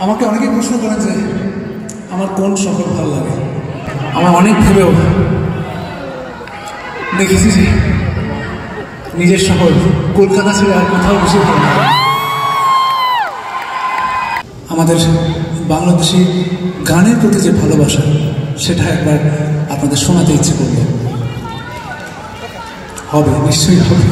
আমাকে অনেকেই প্রশ্ন করেন যে আমার কোন শহর ভালো লাগে। আমার অনেক ভেবেও দেখেছি যে নিজের শহর কলকাতা ছেড়ে আর কোথাও বেশি ভালো লাগে। আমাদের বাংলাদেশি গানের প্রতি যে ভালোবাসা সেটা একবার আপনাদের শোনাতে ইচ্ছে করলো। হবে, নিশ্চয়ই হবে।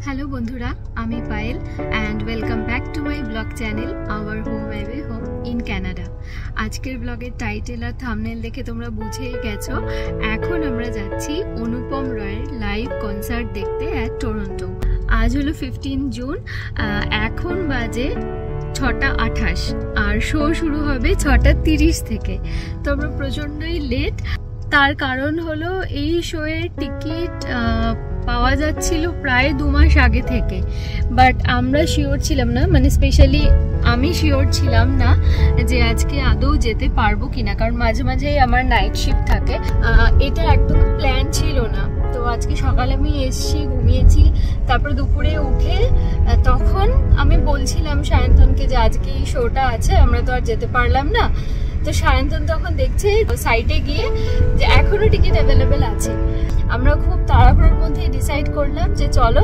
হ্যালো বন্ধুরা, আমি Payel and welcome back to my blog channel our home away home in Canada. আজকের ব্লগের টাইটেল আর থাম্বনেল দেখে তোমরা বুঝেই গেছো, এখন আমরা যাচ্ছি অনুপম রয়ের লাইভ কনসার্ট দেখতে অ্যাট টরন্টো। আজ হলো 15 জুন, এখন বাজে 6:28 আর শো শুরু হবে 6:30 থেকে। তো আমরা প্রচণ্ডই লেট। তার কারণ হলো এই শোয়ের টিকিট পাওয়া যাচ্ছিল প্রায় 2 মাস আগে থেকে, বাট আমরা শিওর ছিলাম না, মানে স্পেশালি আমি শিওর ছিলাম না যে আজকে আদৌ যেতে পারবো কিনা, কারণ মাঝে মাঝে আমার নাইট শিফট থাকে। এটা একদম প্ল্যান ছিল না। তো আজকে সকালে আমি এসছি, ঘুমিয়েছি, তারপর দুপুরে উঠে তখন আমি বলছিলাম সায়ন্তনকে যে আজকে এই শোটা আছে, আমরা তো আর যেতে পারলাম না। তো সায়ন্তন তখন দেখছে সাইটে গিয়ে যে এখনো টিকিট অ্যাভেলেবেল আছে। আমরা খুব তাড়াহুড়োর মধ্যে ডিসাইড করলাম যে চলো,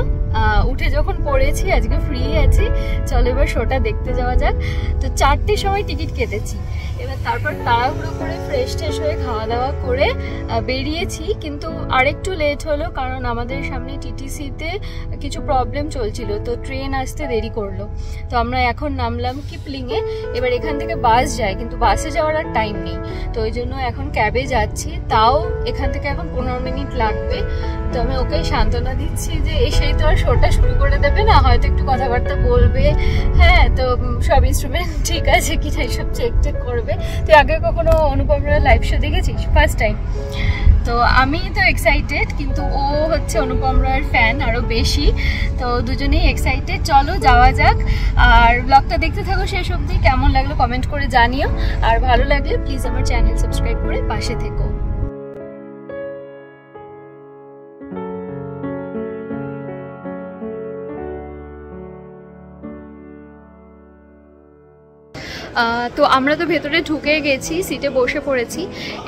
উঠে যখন পড়েছি আজকে ফ্রি আছি, চলো এবার শোটা দেখতে যাওয়া যাক। তো 4টের সময় টিকিট কেটেছি। এবার তারপর তাড়াহুড়ো করে ফ্রেশ ট্রেশ হয়ে খাওয়া দাওয়া করে বেরিয়েছি, কিন্তু আরেকটু লেট হলো কারণ আমাদের সামনে টিটিসিতে কিছু প্রবলেম চলছিল, তো ট্রেন আসতে দেরি করলো। তো আমরা এখন নামলাম কিপলিংয়ে। এবার এখান থেকে বাস যায়, কিন্তু বাসে যাওয়ার আর টাইম নেই, তো ওই জন্য এখন ক্যাবে যাচ্ছি। তাও এখান থেকে এখন 15 মিনিট লাগবে। তো আমি ওকে সান্ত্বনা দিচ্ছি যে এসেই তো আর শোটা শুরু করে দেবে না, হয়তো একটু কথাবার্তা বলবে, হ্যাঁ, তো সব ইনস্ট্রুমেন্ট ঠিক আছে কিনা এইসব চেক টেক করবে। তুই আগে কখনো অনুপম রয়ের লাইভ শো দেখেছিস? First time. তো আমি তো এক্সাইটেড, কিন্তু ও হচ্ছে অনুপম রয়ের ফ্যান আরও বেশি, তো দুজনেই এক্সাইটেড। চলো যাওয়া যাক, আর ব্লগটা দেখতে থাকো শেষ অবধি। কেমন লাগলো কমেন্ট করে জানিও, আর ভালো লাগলে প্লিজ আমার চ্যানেল সাবস্ক্রাইব করে পাশে থেকো। তো আমরা তো ভেতরে ঢুকে গেছি, সিটে বসে পড়েছি।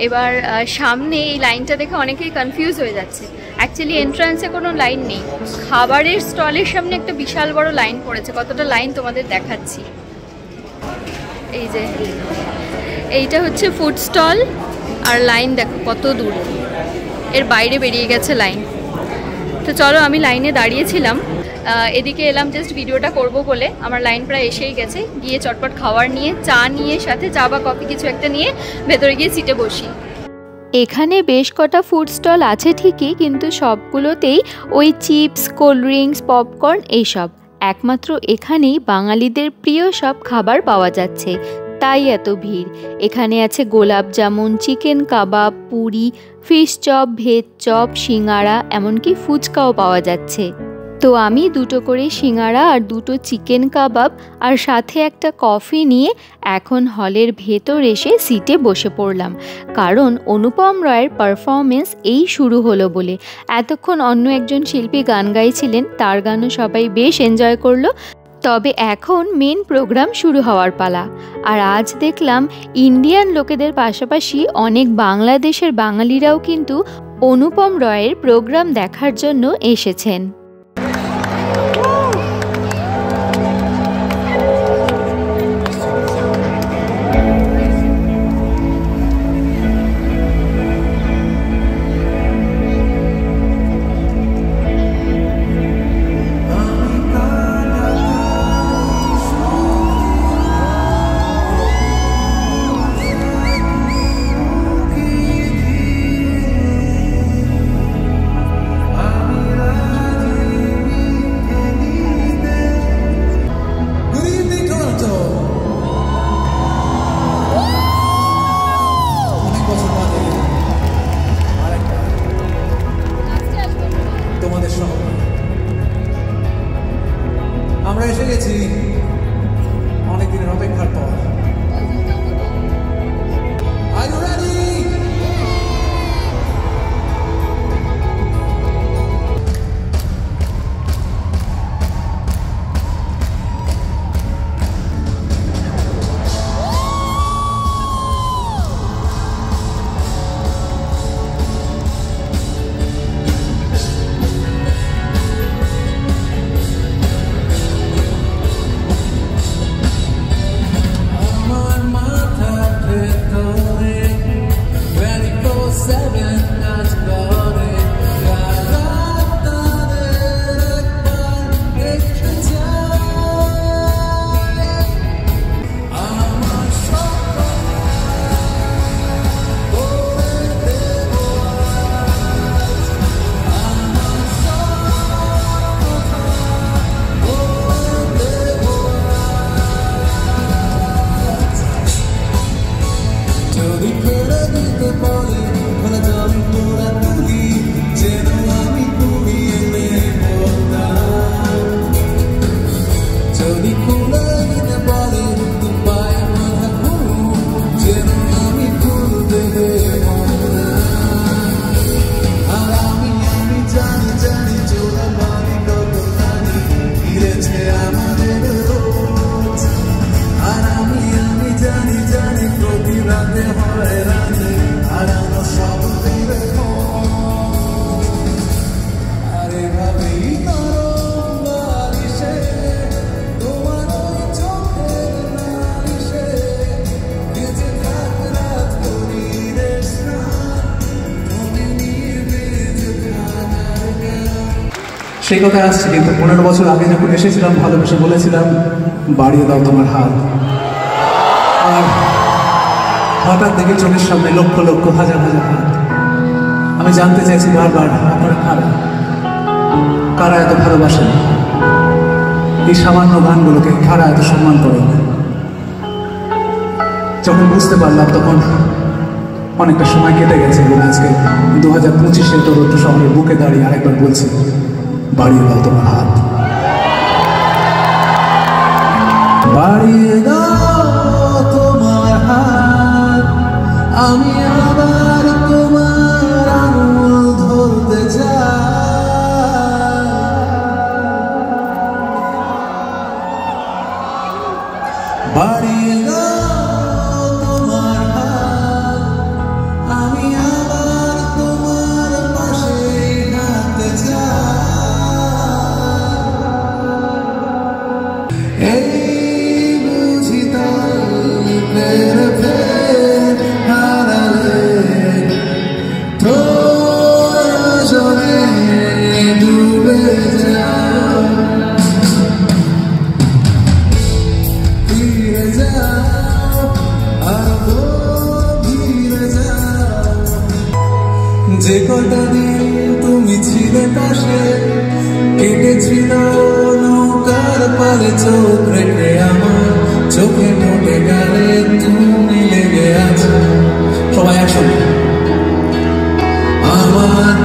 এবার সামনে এই লাইনটা দেখে অনেকেই কনফিউজ হয়ে যাচ্ছে। অ্যাকচুয়ালি এন্ট্রান্সে কোনো লাইন নেই, খাবারের স্টলের সামনে একটা বিশাল বড় লাইন পড়েছে। কতটা লাইন তোমাদের দেখাচ্ছি। এই যে এইটা হচ্ছে ফুড স্টল, আর লাইন দেখো কত দূর, এর বাইরে বেরিয়ে গেছে লাইন। তো চলো, আমি লাইনে দাঁড়িয়েছিলাম, এদিকে এলাম জাস্ট ভিডিওটা করব বলে। আমার লাইন প্রায় এসেই গেছে। গিয়ে চটপট খাবার নিয়ে, চা নিয়ে, সাথে চা বা কফি কিছু একটা নিয়ে ভেতরে গিয়ে সিটে বসি। এখানে বেশ কটা ফুড স্টল আছে ঠিকই, কিন্তু সবগুলোতেই ওই চিপস, কোল্ড ড্রিঙ্কস, পপকর্ন এইসব। একমাত্র এখানেই বাঙালিদের প্রিয় সব খাবার পাওয়া যাচ্ছে, তাই এত ভিড়। এখানে আছে gulab jamun, chicken kebab, puri, fish chop, veg chop, singara, এমনকি ফুচকাও পাওয়া যাচ্ছে। তো আমি 2টো করে সিঙ্গারা আর 2টো চিকেন কাবাব আর সাথে একটা কফি নিয়ে এখন হলের ভেতর এসে সিটে বসে পড়লাম, কারণ অনুপম রয়ের পারফরমেন্স এই শুরু হলো বলে। এতক্ষণ অন্য একজন শিল্পী গান গাইছিলেন, তার গানও সবাই বেশ এনজয় করলো। তবে এখন মেন প্রোগ্রাম শুরু হওয়ার পালা। আর আজ দেখলাম ইন্ডিয়ান লোকেদের পাশাপাশি অনেক বাংলাদেশের বাঙালিরাও কিন্তু অনুপম রয়ের প্রোগ্রাম দেখার জন্য এসেছেন। সেই কথা আসছে, কিন্তু 15 বছর আগে যখন এসেছিলাম ভালোবেসে বলেছিলাম বাড়িয়ে দাও তোমার হাত, আর হঠাৎ দেখে চোখের সামনে লক্ষ লক্ষ হাজার হাজার হাত। আমি জানতে চাইছি বারবার আপনারা কারা এত ভালোবাসেন, এই সামান্য গানগুলোকে কারা এত সম্মান করেন। যখন বুঝতে পারলাম তখন অনেকটা সময় কেটে গেছে এবং আজকে 2025-এ টরন্টো শহরের বুকে দাঁড়িয়ে আরেকবার বলছি বাড়িয়ে দাও তোমার হাত, বাড়িয়ে দাও তোমার হাত, আমি আবার তোমার আঙুল ধরতে চাই, বাড়িয়ে দাও তোমার হাত, আমি আবার তোমার পাশে হাঁটতে চাই। এই বুঝি তাই ফের হারালে প্রয়োজনে ডুবে যাও, ফিরে যাও আরো ধীরে যাও। যে কটা দিন তুমি ছিলে পাশে, কেটেছিল নৌকার পালে চোখ রেখে, আমার চোখে ঠোঁটে গালে তুমি লেগে আছো। সবাই একসঙ্গে আমার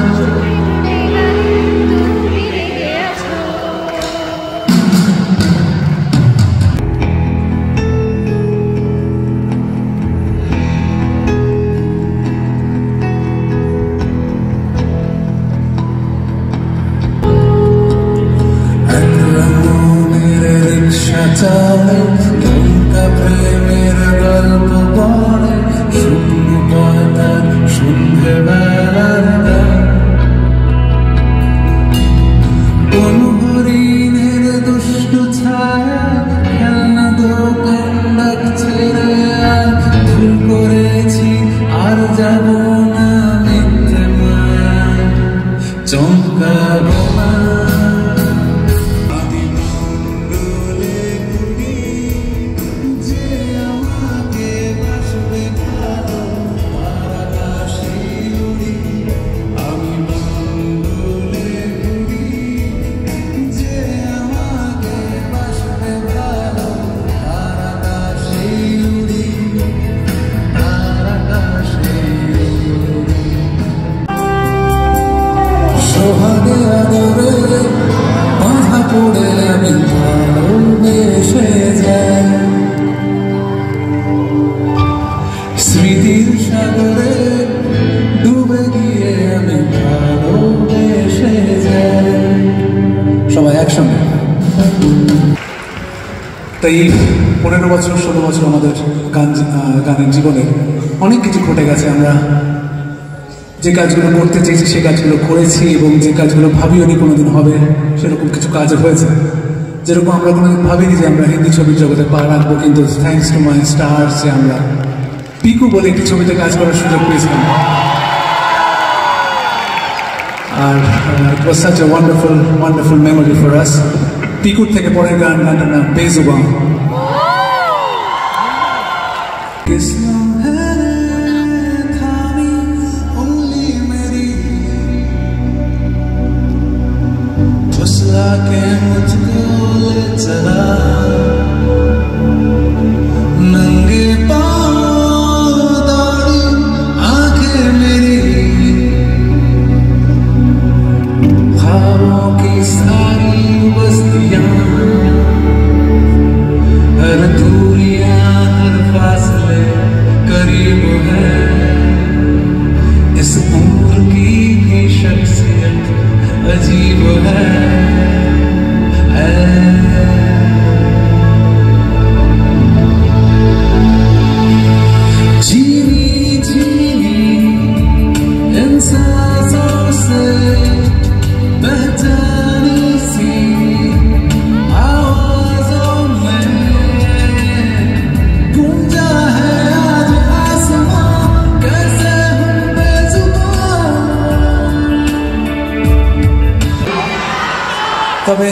চালে নৌকা প্রেমের গল্প পড়ে, শূন্য পাতার সন্ধ্যেবেলার গান, কোন হরিণের দুষ্টু ছায়া খেলনা দোকান ডাকছে রে, আর ভুল করেছি আর যাব না মিথ্যে মায়া, চমকাবো না সোহাগে আদরে বাঁধা পড়ে আমি ভালোবেসে যাই, স্মৃতির সাগরে ডুবে গিয়ে আমি ভালোবেসে যাই। সবাই একসঙ্গে। তাই 15 বছর 16 বছর আমাদের গানের জীবনে অনেক কিছু ঘটে গেছে। আমরা যে কাজগুলো করতে চেয়েছি সে কাজগুলো করেছি, এবং যে কাজগুলো ভাবিও নি কোনোদিন হবে সেরকম কিছু কাজ হয়েছে। যেরকম আমরা কোনোদিন ভাবিনি যে আমরা হিন্দি ছবির জগতে পা রাখবো, কিন্তু থ্যাঙ্কস টু মাই স্টার্স যে আমরা পিকু বলে একটি ছবিতে কাজ করার সুযোগ পেয়েছিলাম। আর it was such a wonderful memory for us. পিকুর থেকে পরের গানটার নাম বেজুবান। के मुझको ले चला नंगे पाँव दौड़ी आंखें मेरी ख्वाबों की सारी बस्तियां हर दूरियां हर फासले करीब है इस उम्र की भी शख्सियत अजीब है তবে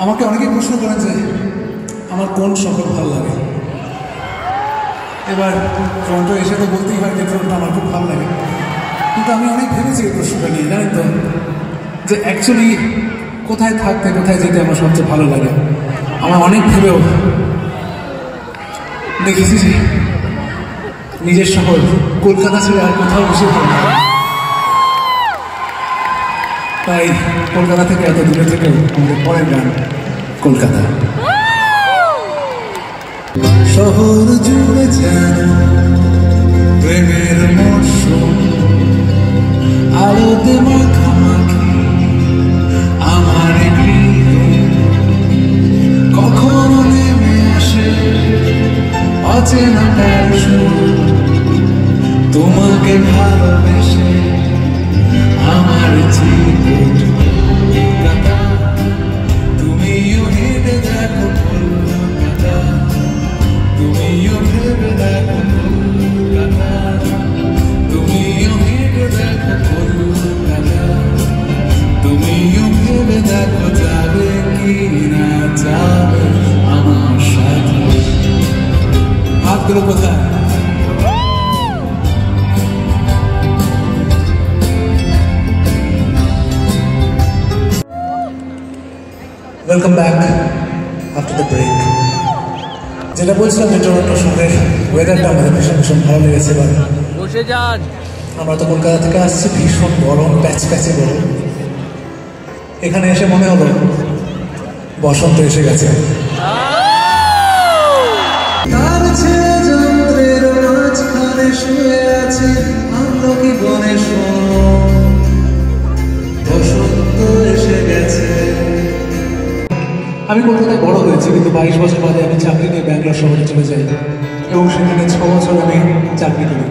আমাকে অনেকে প্রশ্ন করেন যে আমার কোন শহর ভালো লাগে। এবার টরন্টো এসে তো বলতেই হয় যে টরন্টো আমার খুব ভালো লাগে, কিন্তু আমি অনেক ভেবেছি এই প্রশ্নটা নিয়ে, জানেন তো, যে অ্যাকচুয়ালি কোথায় থাকতে কোথায় যেতে আমার সবচেয়ে ভালো লাগে। আমার অনেক ভেবেও দেখেছি যে নিজের শহর কলকাতা ছেড়ে আর কোথাও বেশি ভালো লাগে। তাই কলকাতা থেকে এত দূরে থেকে আমাদের পরের গান কলকাতা। শহর জুড়ে যেন প্রেমের মৌসুম আলোতে মাখামাখি আমার হৃদয় কখনো নেমে আসে অচেনা সুর তোমাকে ভালোবেসে আমার জীবন কলকাতা তুমিও হেঁটে দেখো কলকাতা তুমিও ভেবে দেখো কলকাতা তুমিও হেঁটে দেখো কলকাতা তুমিও ভেবে দেখো যাবে কি না যাবে আমার সাথে। হাতগুলো কোথায়? Welcome back after the break. যেটা বলছিলাম যে টরন্টো শহরের ওয়েদারটা আমাদের ভীষণ ভালো লেগেছে। এবার বসে যান। আমরা তো কলকাতা থেকে আসছি, ভীষণ গরম, প্যাচে গরম। এখানে এসে মনে হলো বসন্ত এসে গেছে। তার ছেলে যন্ত্রের মাঝখানে শুয়ে আছে আমলকি বনে বসন্ত এসে গেছে। আমি কলকাতায় বড় হয়েছি, কিন্তু 22 বছর বাদে আমি চাকরি নিয়ে ব্যাঙ্গালোর শহরে চলে যাই এবং সেখানে 6 বছর আমি চাকরি করি।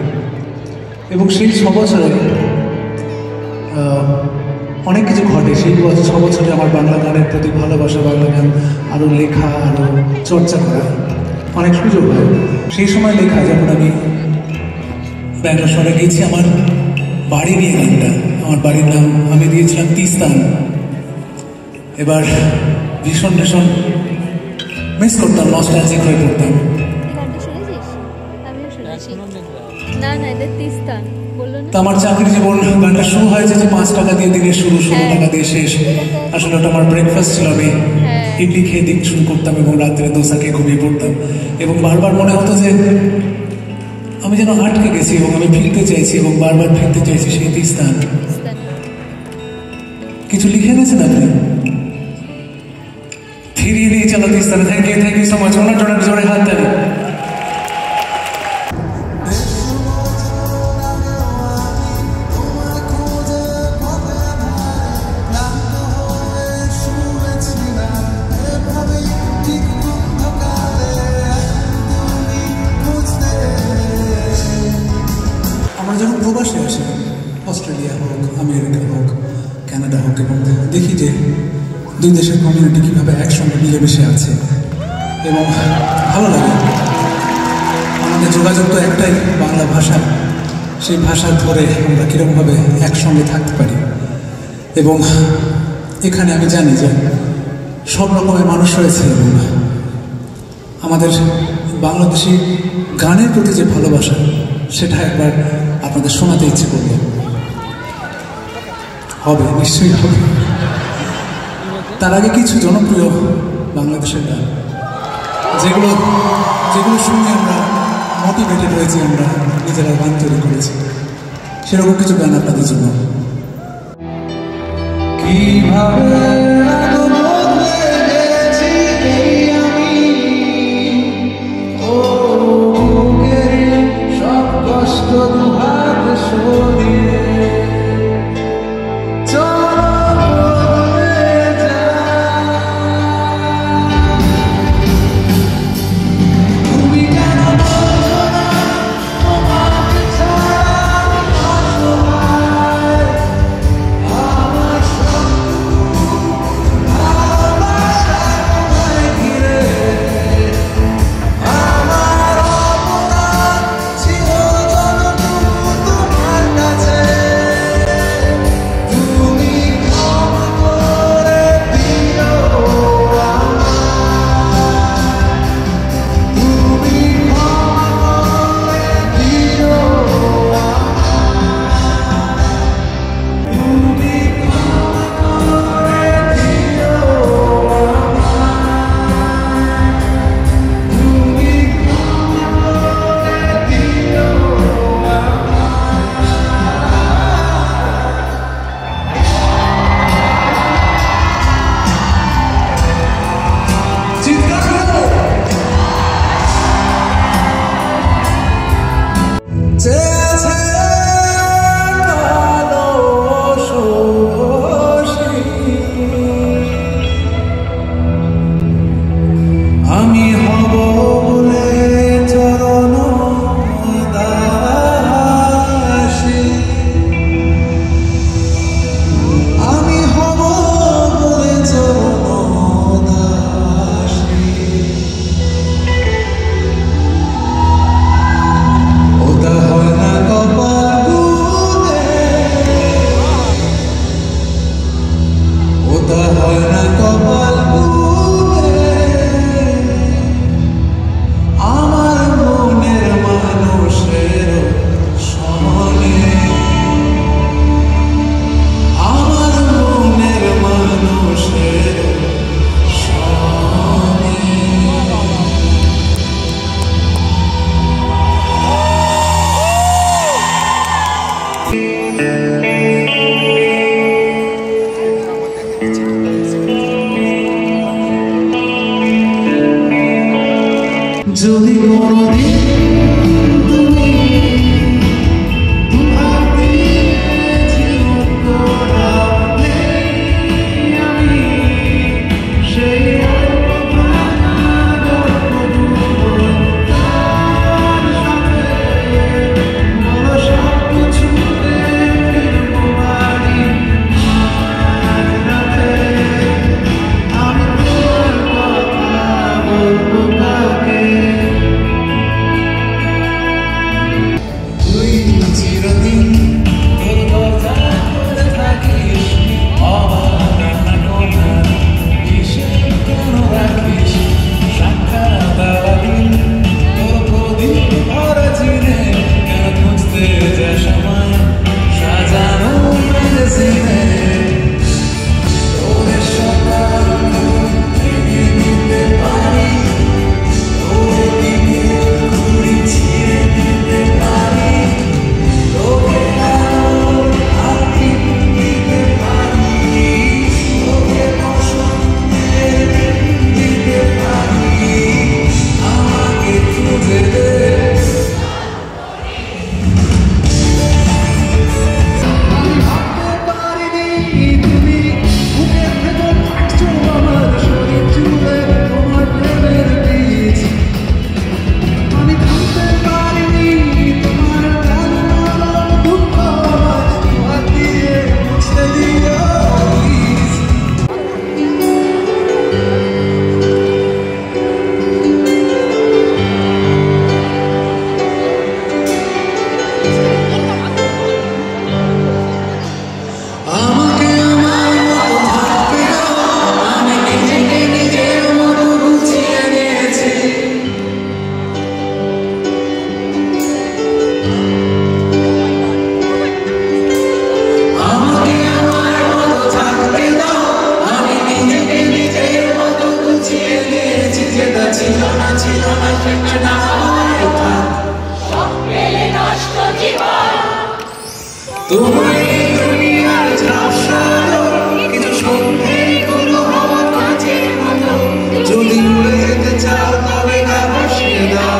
এবং সেই 6 বছরে অনেক কিছু ঘটে। সেই 6 বছরে আমার বাংলা গানের প্রতি ভালোবাসা, বাংলা গান আরও লেখা, আরও চর্চা করা অনেক সুযোগ হয়। সেই সময় লেখা, যখন আমি ব্যাঙ্গালোর শহরে গেছি, আমার বাড়ি নিয়ে গানটা, আমার বাড়ির নাম আমি দিয়েছিলাম তিস্তান। এবার ভীষণ মিস করতাম, নস্টালজিক হয়ে পড়তাম। তো আমার চাকরি জীবন গানটা শুরু হয়েছে যে 5 টাকা দিয়ে দিনের শুরু, 16 টাকা দিয়ে শেষ। আসলে ওটা আমার ব্রেকফাস্ট ছিল। আমি ইডলি খেয়ে দিন শুরু করতাম এবং রাত্রে দোসা খেয়ে ঘুমিয়ে পড়তাম। এবং বারবার মনে হতো যে আমি যেন আটকে গেছি এবং আমি ফিরতে চাইছি এবং বারবার ফিরতে চাইছি সেই তিস্তান। কিছু লিখে এনেছেন আপনি? ফিরিয়ে নিয়ে চলো তিস্তানে। Thank you so much. ওনার জন্য জোরে হাত দেন। আমরা যখন প্রবাসে আসি, অস্ট্রেলিয়া হোক, আমেরিকা হোক, কানাডা হোক, এবং দেখি যে দুই দেশের কমিউনিটি কীভাবে একসঙ্গে মিলেমিশে আছে এবং ভালো লাগে। আমাদের যোগাযোগ তো একটাই, বাংলা ভাষা। সেই ভাষা ধরে আমরা কীরকমভাবে একসঙ্গে থাকতে পারি। এবং এখানে আমি জানি যে সব রকমের মানুষ রয়েছে এবং আমাদের বাংলাদেশি গানের প্রতি যে ভালোবাসা সেটা একবার আপনাদের শোনাতে ইচ্ছে করল। হবে, নিশ্চয়ই হবে। তার আগে কিছু জনপ্রিয় বাংলাদেশের গান যেগুলো শুনে আমরা মোটিভেটেড হয়েছি, আমরা নিজেরা গান তৈরি করেছি, সেরকম কিছু গান আপনাদের জন্য। কিভাবে এত বদলে গেছি আমি, ও বুকের সব কষ্ট দুহাত সরিয়ে তোমার এই দুনিয়ার ঝাপসা আলো, কিছু সন্ধ্যের কোনো হওয়া কাঁচের মতো। যদি উড়ে যেতে চাও তবে গা ভাসিয়ে দাও,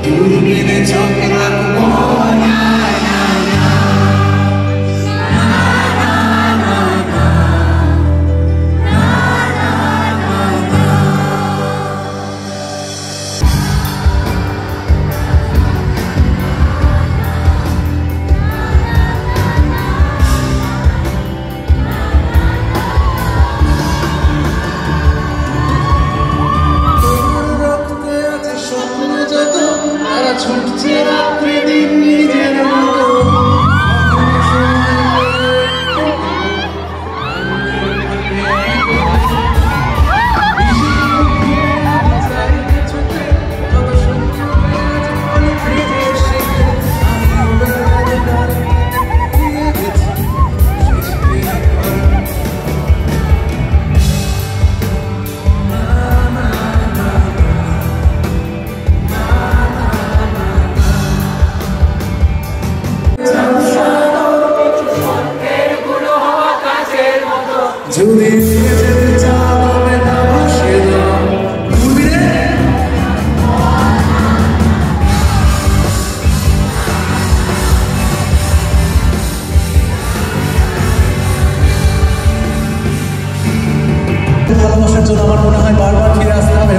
দূরবীনে চোখে রাখবো না। ছুটছে রাত্রি দিন নিজের মতো। যদি যেতে চাও তবে না ভাসিয়ে দাও, দূরবীনে। ভালোবাসার জন্য আমার মনে হয় বারবার ফিরে আসতে হবে।